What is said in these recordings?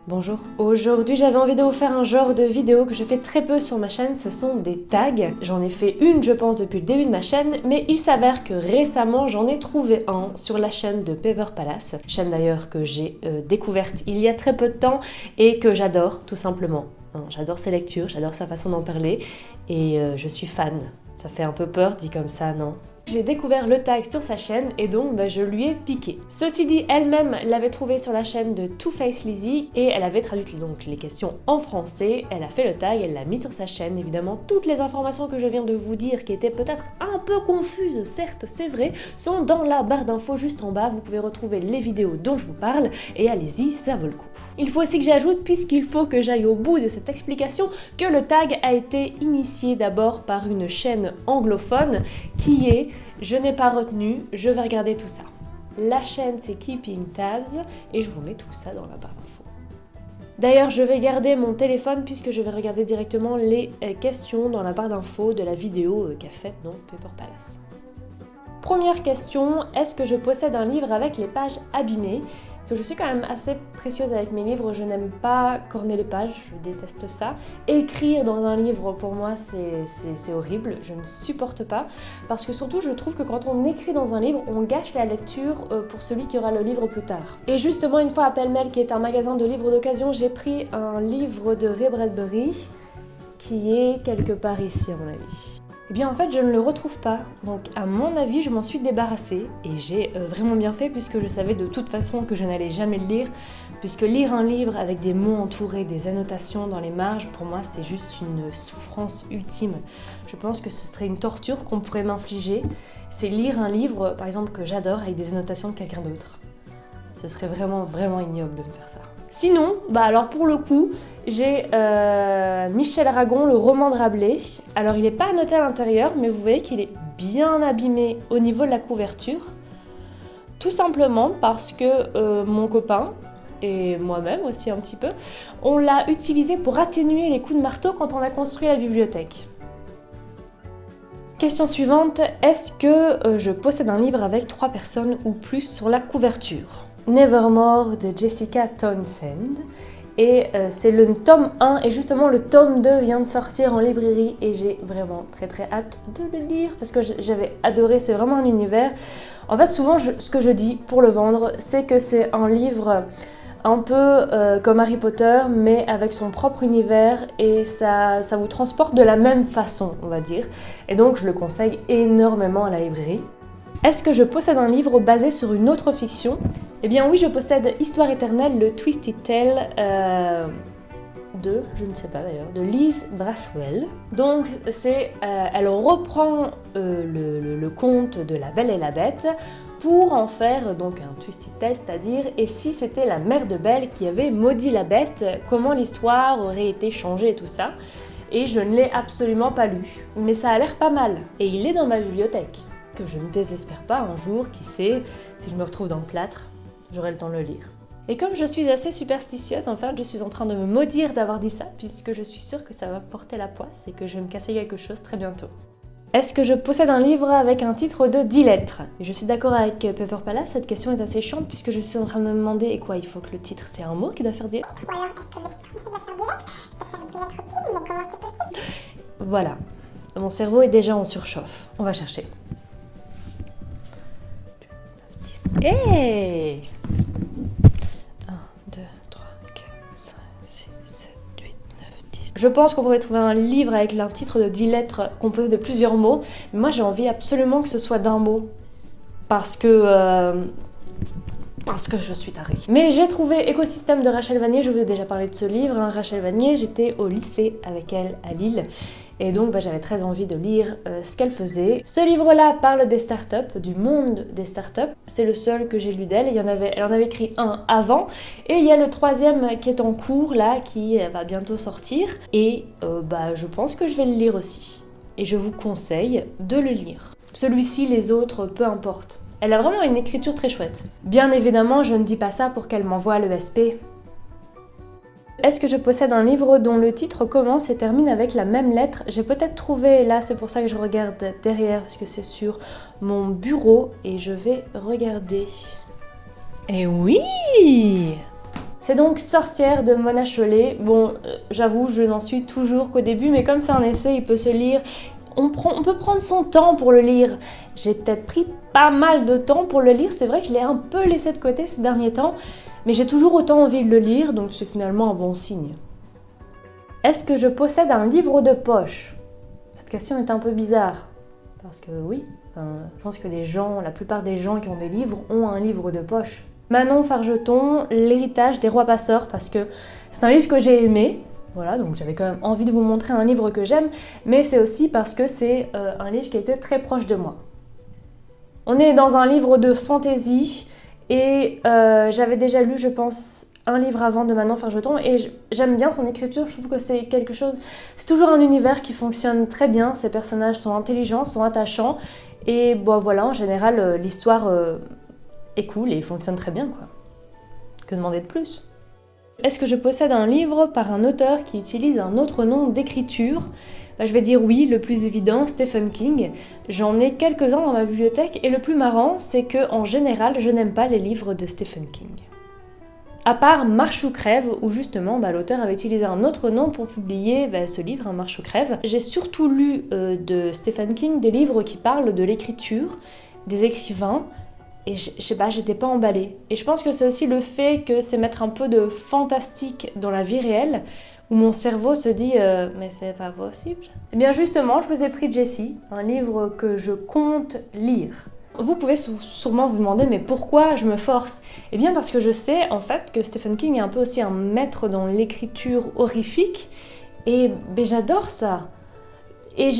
Bonjour. Aujourd'hui j'avais envie de vous faire un genre de vidéo que je fais très peu sur ma chaîne, ce sont des tags. J'en ai fait une je pense depuis le début de ma chaîne, mais il s'avère que récemment j'en ai trouvé un sur la chaîne de Paper Palace. Chaîne d'ailleurs que j'ai découverte il y a très peu de temps et que j'adore tout simplement. J'adore ses lectures, j'adore sa façon d'en parler et je suis fan. Ça fait un peu peur dit comme ça, non ? J'ai découvert le tag sur sa chaîne et donc je lui ai piqué. Ceci dit, elle-même l'avait trouvé sur la chaîne de Too Faced Lizzy et elle avait traduit donc les questions en français. Elle a fait le tag, elle l'a mis sur sa chaîne. Évidemment, toutes les informations que je viens de vous dire, qui étaient peut-être un peu confuses, certes c'est vrai, sont dans la barre d'infos juste en bas. Vous pouvez retrouver les vidéos dont je vous parle et allez-y, ça vaut le coup. Il faut aussi que j'ajoute, puisqu'il faut que j'aille au bout de cette explication, que le tag a été initié d'abord par une chaîne anglophone qui est Je n'ai pas retenu, je vais regarder tout ça. La chaîne c'est Keeping Tabs et je vous mets tout ça dans la barre d'infos. D'ailleurs, je vais garder mon téléphone puisque je vais regarder directement les questions dans la barre d'infos de la vidéo qu'a faite Paper Palace. Première question, est-ce que je possède un livre avec les pages abîmées ? Parce que je suis quand même assez précieuse avec mes livres, je n'aime pas corner les pages, je déteste ça. Écrire dans un livre, pour moi, c'est horrible, je ne supporte pas. Parce que surtout, je trouve que quand on écrit dans un livre, on gâche la lecture pour celui qui aura le livre plus tard. Et justement, une fois à Pêle-Mêle, qui est un magasin de livres d'occasion, j'ai pris un livre de Ray Bradbury, qui est quelque part ici à mon avis. Eh bien en fait je ne le retrouve pas, donc à mon avis je m'en suis débarrassée et j'ai vraiment bien fait puisque je savais de toute façon que je n'allais jamais le lire, puisque lire un livre avec des mots entourés, des annotations dans les marges, pour moi c'est juste une souffrance ultime. Je pense que ce serait une torture qu'on pourrait m'infliger, c'est lire un livre par exemple que j'adore avec des annotations de quelqu'un d'autre. Ce serait vraiment ignoble de me faire ça. Sinon, alors pour le coup, j'ai Michel Aragon, le roman de Rabelais. Alors il n'est pas annoté à l'intérieur, mais vous voyez qu'il est bien abîmé au niveau de la couverture. Tout simplement parce que mon copain, et moi-même aussi un petit peu, on l'a utilisé pour atténuer les coups de marteau quand on a construit la bibliothèque. Question suivante, est-ce que je possède un livre avec 3 personnes ou plus sur la couverture ? Nevermore de Jessica Townsend et c'est le tome 1 et justement le tome 2 vient de sortir en librairie et j'ai vraiment très hâte de le lire parce que j'avais adoré, c'est vraiment un univers. En fait souvent ce que je dis pour le vendre c'est que c'est un livre un peu comme Harry Potter mais avec son propre univers et ça vous transporte de la même façon on va dire et donc je le conseille énormément à la librairie. Est-ce que je possède un livre basé sur une autre fiction ? Eh bien oui, je possède Histoire éternelle, le Twisted Tale de Liz Braswell. Donc elle reprend le conte de La Belle et la Bête pour en faire donc un Twisted Tale, c'est-à-dire et si c'était la mère de Belle qui avait maudit la bête, comment l'histoire aurait été changée et tout ça. Et je ne l'ai absolument pas lu, mais ça a l'air pas mal et il est dans ma bibliothèque. Que je ne désespère pas un jour, qui sait, si je me retrouve dans le plâtre, j'aurai le temps de le lire. Et comme je suis assez superstitieuse, enfin je suis en train de me maudire d'avoir dit ça, puisque je suis sûre que ça va me porter la poisse et que je vais me casser quelque chose très bientôt. Est-ce que je possède un livre avec un titre de 10 lettres ? Et je suis d'accord avec Paper Palace, cette question est assez chiante puisque je suis en train de me demander, et quoi, il faut que le titre c'est un mot qui doit faire 10 lettres ? Ou alors est-ce que le titre aussi doit faire 10 lettres ? Ça doit faire 10 lettres pile, mais comment c'est possible ? Voilà, mon cerveau est déjà en surchauffe, on va chercher. Hey 1, 2, 3, 4, 5, 6, 7, 8, 9, 10. Je pense qu'on pourrait trouver un livre avec un titre de 10 lettres composé de plusieurs mots. Mais moi j'ai envie absolument que ce soit d'un mot. Parce que je suis tarée. Mais j'ai trouvé Écosystème de Rachel Vanier, je vous ai déjà parlé de ce livre. Rachel Vanier, j'étais au lycée avec elle à Lille. Et donc j'avais très envie de lire ce qu'elle faisait. Ce livre-là parle des startups, du monde des startups. C'est le seul que j'ai lu d'elle. Elle en avait écrit un avant. Et il y a le 3e qui est en cours là, qui va bientôt sortir. Et je pense que je vais le lire aussi. Et je vous conseille de le lire. Celui-ci, les autres, peu importe. Elle a vraiment une écriture très chouette. Bien évidemment, je ne dis pas ça pour qu'elle m'envoie l'ESP. Est-ce que je possède un livre dont le titre commence et termine avec la même lettre ? J'ai peut-être trouvé, là c'est pour ça que je regarde derrière, parce que c'est sur mon bureau, et je vais regarder. Et oui ! C'est donc Sorcière de Mona Chollet. Bon, j'avoue, je n'en suis toujours qu'au début, mais comme c'est un essai, il peut se lire. On peut prendre son temps pour le lire. J'ai peut-être pris pas mal de temps pour le lire. C'est vrai que je l'ai un peu laissé de côté ces derniers temps, mais j'ai toujours autant envie de le lire, donc c'est finalement un bon signe. Est-ce que je possède un livre de poche? Cette question est un peu bizarre, parce que oui, je pense que la plupart des gens qui ont des livres ont un livre de poche. Manon Fargeton, L'héritage des rois passeurs, parce que c'est un livre que j'ai aimé. Voilà, donc j'avais quand même envie de vous montrer un livre que j'aime, mais c'est aussi parce que c'est un livre qui était très proche de moi. On est dans un livre de fantasy, et j'avais déjà lu, je pense, un livre avant de Manon Fargeton, et j'aime bien son écriture. Je trouve que c'est quelque chose... C'est toujours un univers qui fonctionne très bien, ses personnages sont intelligents, sont attachants, et bon voilà, en général, l'histoire... est cool et fonctionne très bien, quoi. Que demander de plus? Est-ce que je possède un livre par un auteur qui utilise un autre nom d'écriture? Je vais dire oui, le plus évident, Stephen King. J'en ai quelques-uns dans ma bibliothèque et le plus marrant, c'est que en général, je n'aime pas les livres de Stephen King. À part Marche ou crève, où justement l'auteur avait utilisé un autre nom pour publier ce livre, Marche ou crève. J'ai surtout lu de Stephen King des livres qui parlent de l'écriture, des écrivains, et je sais pas, j'étais pas emballée. Et je pense que c'est aussi le fait que c'est mettre un peu de fantastique dans la vie réelle, où mon cerveau se dit mais c'est pas possible. Et bien justement, je vous ai pris Jessie, un livre que je compte lire. Vous pouvez sûrement vous demander mais pourquoi je me force? Eh bien parce que je sais en fait que Stephen King est un peu aussi un maître dans l'écriture horrifique, et j'adore ça. Et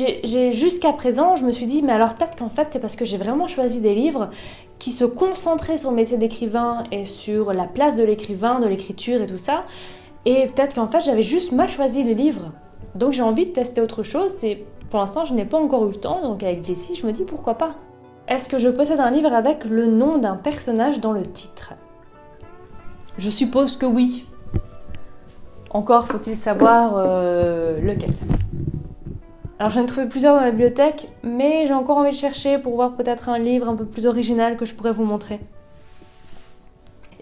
jusqu'à présent, je me suis dit, mais alors peut-être qu'en fait, c'est parce que j'ai vraiment choisi des livres qui se concentraient sur le métier d'écrivain et sur la place de l'écrivain, de l'écriture et tout ça. Et peut-être qu'en fait, j'avais juste mal choisi les livres. Donc j'ai envie de tester autre chose. Et pour l'instant, je n'ai pas encore eu le temps. Donc avec Jessie, je me dis pourquoi pas. Est-ce que je possède un livre avec le nom d'un personnage dans le titre? Je suppose que oui. Encore faut-il savoir lequel. Alors j'en ai trouvé plusieurs dans ma bibliothèque, mais j'ai encore envie de chercher pour voir peut-être un livre un peu plus original que je pourrais vous montrer.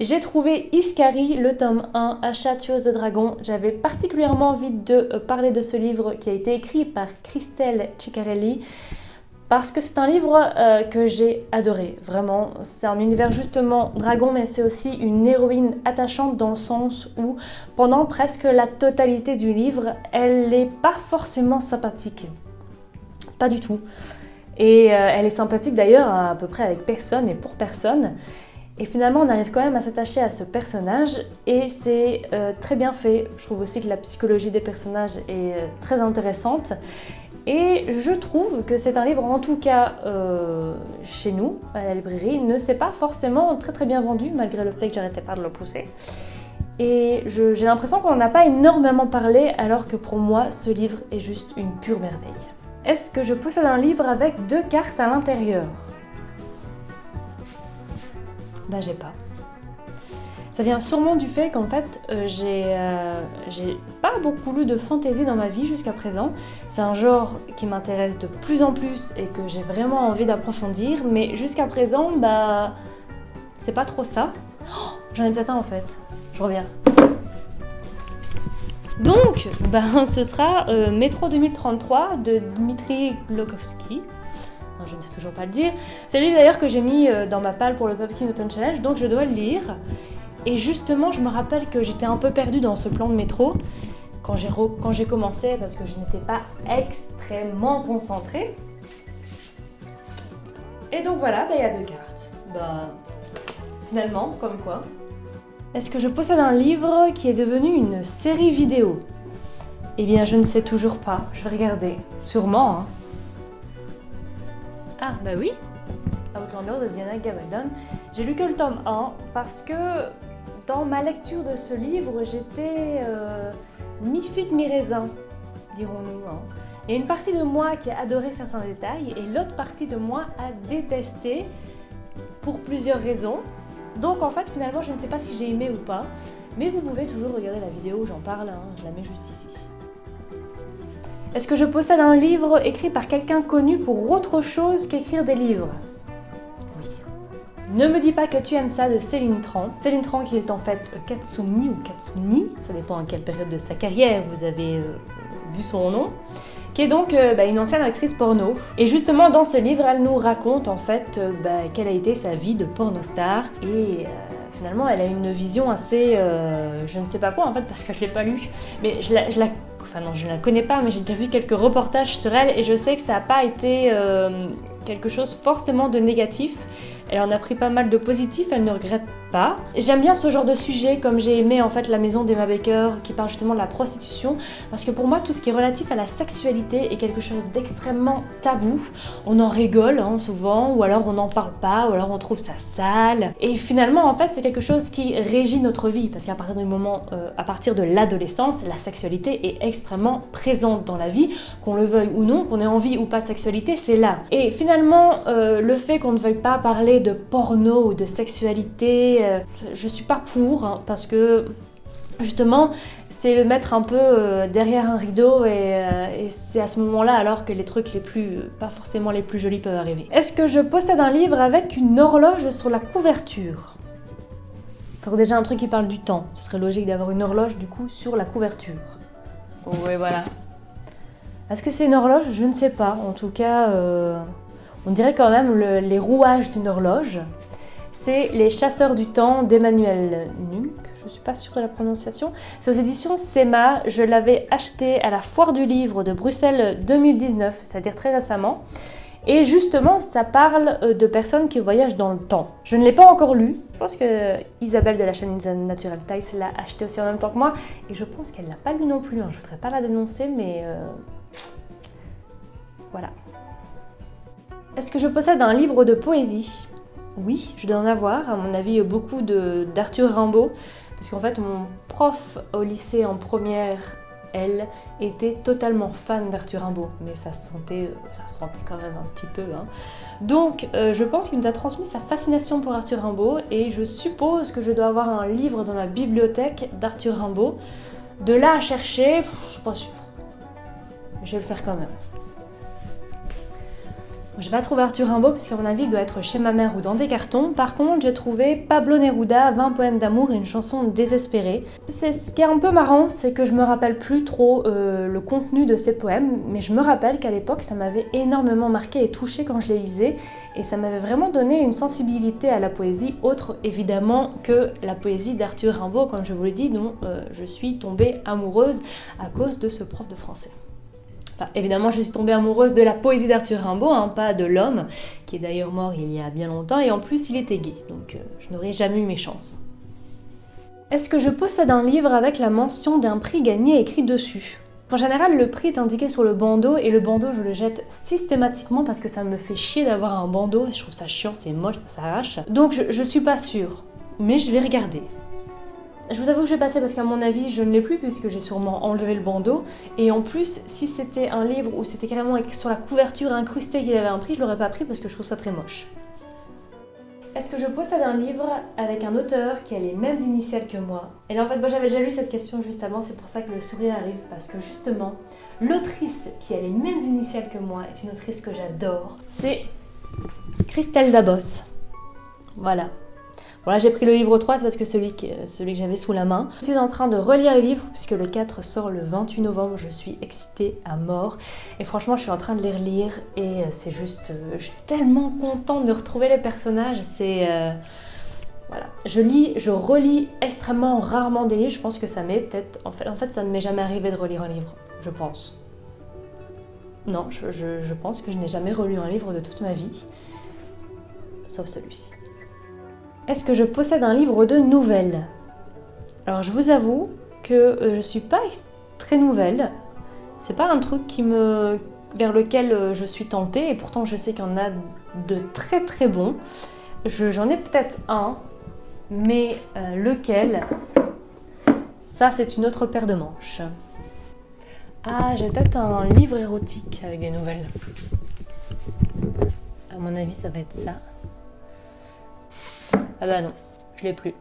J'ai trouvé Iskari, le tome 1, Achat tueuse de dragons. J'avais particulièrement envie de parler de ce livre qui a été écrit par Christelle Ciccarelli, parce que c'est un livre que j'ai adoré, vraiment. C'est un univers justement dragon, mais c'est aussi une héroïne attachante dans le sens où pendant presque la totalité du livre, elle n'est pas forcément sympathique. Pas du tout. Et elle est sympathique d'ailleurs à peu près avec personne et pour personne. Et finalement, on arrive quand même à s'attacher à ce personnage et c'est très bien fait. Je trouve aussi que la psychologie des personnages est très intéressante. Et je trouve que c'est un livre, en tout cas chez nous, à la librairie, ne s'est pas forcément très bien vendu, malgré le fait que j'arrêtais pas de le pousser. Et j'ai l'impression qu'on n'en a pas énormément parlé, alors que pour moi, ce livre est juste une pure merveille. Est-ce que je possède un livre avec 2 cartes à l'intérieur? J'ai pas. Ça vient sûrement du fait qu'en fait, j'ai pas beaucoup lu de fantasy dans ma vie jusqu'à présent. C'est un genre qui m'intéresse de plus en plus et que j'ai vraiment envie d'approfondir, mais jusqu'à présent, c'est pas trop ça. Oh, j'en ai peut-être un en fait. Je reviens. Donc, ce sera Métro 2033 de Dmitri Glukhovsky. Je ne sais toujours pas le dire. C'est le livre d'ailleurs que j'ai mis dans ma palle pour le Pumpkin Autumn Challenge, donc je dois le lire. Et justement, je me rappelle que j'étais un peu perdue dans ce plan de métro quand j'ai commencé, parce que je n'étais pas extrêmement concentrée. Et donc voilà, il y a 2 cartes. Finalement, comme quoi. Est-ce que je possède un livre qui est devenu une série vidéo? Eh bien, je ne sais toujours pas. Je vais regarder. Sûrement, hein. Ah, oui. Outlander de Diana Gabaldon. J'ai lu que le tome 1 parce que dans ma lecture de ce livre, j'étais mi-fuite, mi-raisin, dirons-nous. Hein. Il y a une partie de moi qui a adoré certains détails et l'autre partie de moi a détesté pour plusieurs raisons. Donc en fait, finalement, je ne sais pas si j'ai aimé ou pas, mais vous pouvez toujours regarder la vidéo où j'en parle, hein, je la mets juste ici. Est-ce que je possède un livre écrit par quelqu'un connu pour autre chose qu'écrire des livres? Oui. Ne me dis pas que tu aimes ça de Céline Tran. Céline Tran qui est en fait Katsumi ou Katsuni, ça dépend à quelle période de sa carrière vous avez vu son nom, qui est donc une ancienne actrice porno. Et justement dans ce livre, elle nous raconte en fait quelle a été sa vie de pornostar et finalement elle a une vision assez, je ne sais pas quoi en fait parce que je l'ai pas lu, mais je ne la connais pas mais j'ai déjà vu quelques reportages sur elle et je sais que ça n'a pas été quelque chose forcément de négatif. Elle en a pris pas mal de positifs, elle ne regrette pas. J'aime bien ce genre de sujet, comme j'ai aimé en fait La Maison d'Emma Baker, qui parle justement de la prostitution, parce que pour moi, tout ce qui est relatif à la sexualité est quelque chose d'extrêmement tabou. On en rigole souvent, ou alors on n'en parle pas, ou alors on trouve ça sale. Et finalement, en fait, c'est quelque chose qui régit notre vie, parce qu'à partir du moment, à partir de l'adolescence, la sexualité est extrêmement présente dans la vie, qu'on le veuille ou non, qu'on ait envie ou pas de sexualité, c'est là. Et finalement, le fait qu'on ne veuille pas parler de porno ou de sexualité, je suis pas pour, parce que justement c'est le mettre un peu derrière un rideau et c'est à ce moment-là alors que les trucs les plus, pas forcément les plus jolis peuvent arriver. Est-ce que je possède un livre avec une horloge sur la couverture? Il faudrait déjà un truc qui parle du temps, ce serait logique d'avoir une horloge du coup sur la couverture. Ouais voilà. Est-ce que c'est une horloge? Je ne sais pas, en tout cas on dirait quand même les rouages d'une horloge. C'est Les Chasseurs du Temps d'Emmanuel Nunc, je ne suis pas sûre de la prononciation. C'est aux éditions Sema, je l'avais acheté à la Foire du Livre de Bruxelles 2019, c'est-à-dire très récemment. Et justement, ça parle de personnes qui voyagent dans le temps. Je ne l'ai pas encore lu, je pense que Isabelle de la chaîne Natural Ties l'a acheté aussi en même temps que moi, et je pense qu'elle ne l'a pas lu non plus, je ne voudrais pas la dénoncer, mais voilà. Est-ce que je possède un livre de poésie? Oui, je dois en avoir, à mon avis beaucoup d'Arthur Rimbaud, parce qu'en fait mon prof au lycée en première, elle, était totalement fan d'Arthur Rimbaud, mais ça se sentait quand même un petit peu. Donc je pense qu'il nous a transmis sa fascination pour Arthur Rimbaud, et je suppose que je dois avoir un livre dans ma bibliothèque d'Arthur Rimbaud. De là à chercher, je suis pas sûre. Je vais le faire quand même. Je n'ai pas trouvé Arthur Rimbaud parce qu'à mon avis il doit être chez ma mère ou dans des cartons. Par contre j'ai trouvé Pablo Neruda, 20 poèmes d'amour et une chanson désespérée. Ce qui est un peu marrant, c'est que je me rappelle plus trop le contenu de ces poèmes, mais je me rappelle qu'à l'époque ça m'avait énormément marqué et touchée quand je les lisais, et ça m'avait vraiment donné une sensibilité à la poésie autre évidemment que la poésie d'Arthur Rimbaud, comme je vous l'ai dit, dont je suis tombée amoureuse à cause de ce prof de français. Enfin, évidemment, je suis tombée amoureuse de la poésie d'Arthur Rimbaud, pas de l'homme, qui est d'ailleurs mort il y a bien longtemps, et en plus il était gay, donc je n'aurais jamais eu mes chances. Est-ce que je possède un livre avec la mention d'un prix gagné écrit dessus? En général, le prix est indiqué sur le bandeau, et le bandeau je le jette systématiquement parce que ça me fait chier d'avoir un bandeau, je trouve ça chiant, c'est moche, ça s'arrache. Donc je suis pas sûre, mais je vais regarder. Je vous avoue que je vais passer parce qu'à mon avis je ne l'ai plus puisque j'ai sûrement enlevé le bandeau, et en plus si c'était un livre où c'était carrément écrit sur la couverture incrusté qu'il avait un prix, je l'aurais pas pris parce que je trouve ça très moche. Est-ce que je possède un livre avec un auteur qui a les mêmes initiales que moi? Et là en fait j'avais déjà lu cette question juste avant, c'est pour ça que le sourire arrive, parce que justement l'autrice qui a les mêmes initiales que moi est une autrice que j'adore, c'est Christelle Dabos. Voilà. Bon là j'ai pris le livre 3, c'est parce que celui que j'avais sous la main. Je suis en train de relire les livres puisque le 4 sort le 28 novembre, je suis excitée à mort. Et franchement je suis en train de les relire et c'est juste... je suis tellement contente de retrouver les personnages, c'est... voilà. Je relis extrêmement rarement des livres, je pense que ça m'est peut-être... En fait ça ne m'est jamais arrivé de relire un livre, je pense. Non, je pense que je n'ai jamais relu un livre de toute ma vie, sauf celui-ci. Est-ce que je possède un livre de nouvelles? Alors je vous avoue que je suis pas très nouvelle. C'est pas un truc vers lequel je suis tentée, et pourtant je sais qu'il y en a de très très bons. J'en ai peut-être un, mais lequel? Ça c'est une autre paire de manches. Ah, j'ai peut-être un livre érotique avec des nouvelles. À mon avis ça va être ça. Ah bah non, je l'ai plus.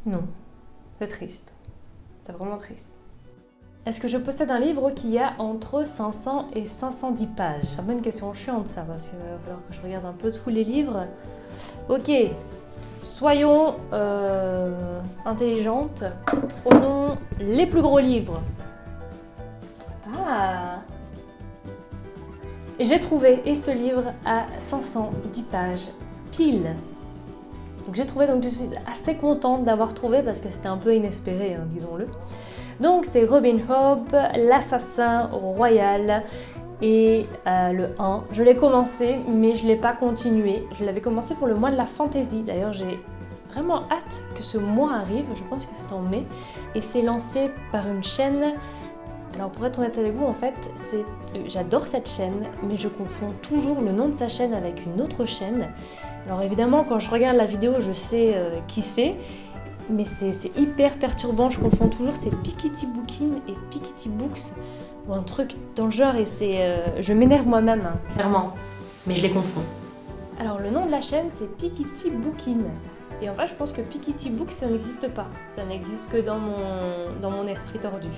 Non, c'est triste. C'est vraiment triste. Est-ce que je possède un livre qui a entre 500 et 510 pages? C'est un peu une question chiante ça, parce qu'il va falloir que je regarde un peu tous les livres. Ok, soyons intelligentes. Prenons les plus gros livres. Ah! J'ai trouvé, et ce livre a 510 pages, pile. Donc j'ai trouvé, donc je suis assez contente d'avoir trouvé parce que c'était un peu inespéré, hein, disons-le. Donc c'est Robin Hood, l'assassin royal, et le 1. Je l'ai commencé, mais je ne l'ai pas continué. Je l'avais commencé pour le mois de la fantasy. D'ailleurs, j'ai vraiment hâte que ce mois arrive. Je pense que c'est en mai. Et c'est lancé par une chaîne. Alors pour être honnête avec vous, en fait, j'adore cette chaîne, mais je confonds toujours le nom de sa chaîne avec une autre chaîne. Alors évidemment, quand je regarde la vidéo, je sais qui c'est. Mais c'est hyper perturbant, je confonds toujours, c'est Piketty Bookin et Piketty Books, ou un truc dans le genre, et je m'énerve moi-même, hein, clairement, mais je les confonds. Alors le nom de la chaîne, c'est Piketty Bookin, et en fait je pense que Piketty Books, ça n'existe pas, ça n'existe que dans mon esprit tordu.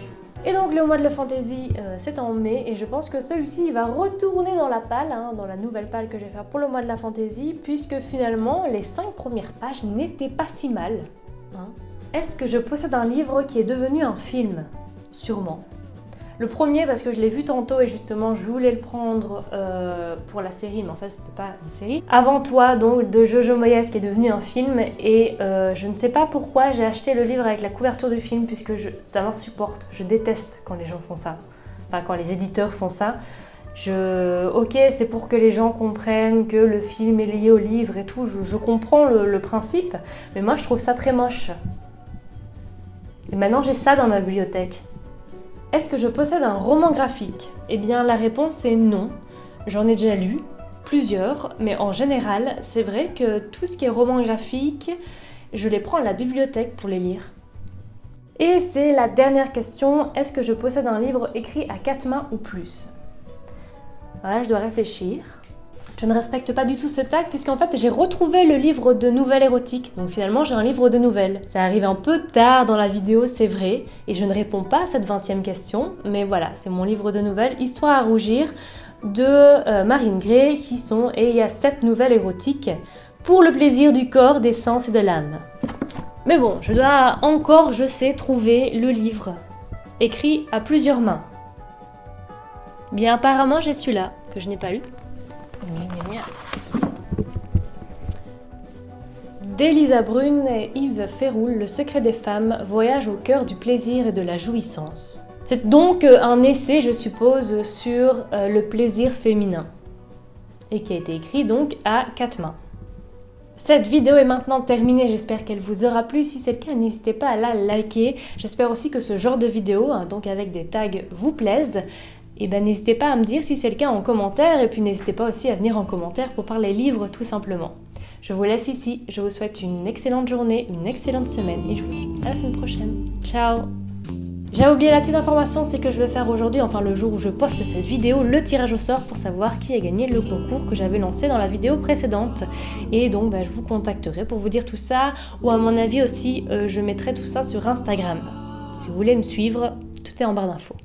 Et donc le mois de la fantasy, c'est en mai, et je pense que celui-ci il va retourner dans la palle, hein, dans la nouvelle palle que je vais faire pour le mois de la fantasy, puisque finalement les 5 premières pages n'étaient pas si mal. Hein. Est-ce que je possède un livre qui est devenu un film? Sûrement. Le premier parce que je l'ai vu tantôt et justement je voulais le prendre pour la série, mais en fait c'était pas une série. Avant toi donc de Jojo Moyes qui est devenu un film et je ne sais pas pourquoi j'ai acheté le livre avec la couverture du film puisque ça m'insupporte, je déteste quand les gens font ça, enfin quand les éditeurs font ça. Ok, c'est pour que les gens comprennent que le film est lié au livre et tout, je comprends le principe, mais moi je trouve ça très moche. Et maintenant j'ai ça dans ma bibliothèque. Est-ce que je possède un roman graphique? Eh bien la réponse est non. J'en ai déjà lu, plusieurs, mais en général, c'est vrai que tout ce qui est roman graphique, je les prends à la bibliothèque pour les lire. Et c'est la dernière question, est-ce que je possède un livre écrit à 4 mains ou plus? Voilà, je dois réfléchir. Je ne respecte pas du tout ce tag puisqu'en fait j'ai retrouvé le livre de nouvelles érotiques. Donc finalement j'ai un livre de nouvelles. Ça arrive un peu tard dans la vidéo, c'est vrai, et je ne réponds pas à cette 20e question. Mais voilà, c'est mon livre de nouvelles, Histoire à rougir, de Marine Gray, et il y a 7 nouvelles érotiques pour le plaisir du corps, des sens et de l'âme. Mais bon, je dois encore, je sais, trouver le livre écrit à plusieurs mains. Bien apparemment j'ai celui-là, que je n'ai pas lu. D'Elisa Brune et Yves Ferroul, Le secret des femmes, voyage au cœur du plaisir et de la jouissance. C'est donc un essai, je suppose, sur le plaisir féminin. Et qui a été écrit donc à 4 mains. Cette vidéo est maintenant terminée, j'espère qu'elle vous aura plu. Si c'est le cas, n'hésitez pas à la liker. J'espère aussi que ce genre de vidéo, hein, donc avec des tags, vous plaise. Et ben n'hésitez pas à me dire si c'est le cas en commentaire, et puis n'hésitez pas aussi à venir en commentaire pour parler livres tout simplement. Je vous laisse ici, je vous souhaite une excellente journée, une excellente semaine, et je vous dis à la semaine prochaine. Ciao! J'ai oublié la petite information, c'est que je vais faire aujourd'hui, enfin le jour où je poste cette vidéo, le tirage au sort pour savoir qui a gagné le concours que j'avais lancé dans la vidéo précédente. Et donc je vous contacterai pour vous dire tout ça, ou à mon avis aussi, je mettrai tout ça sur Instagram. Si vous voulez me suivre, tout est en barre d'infos.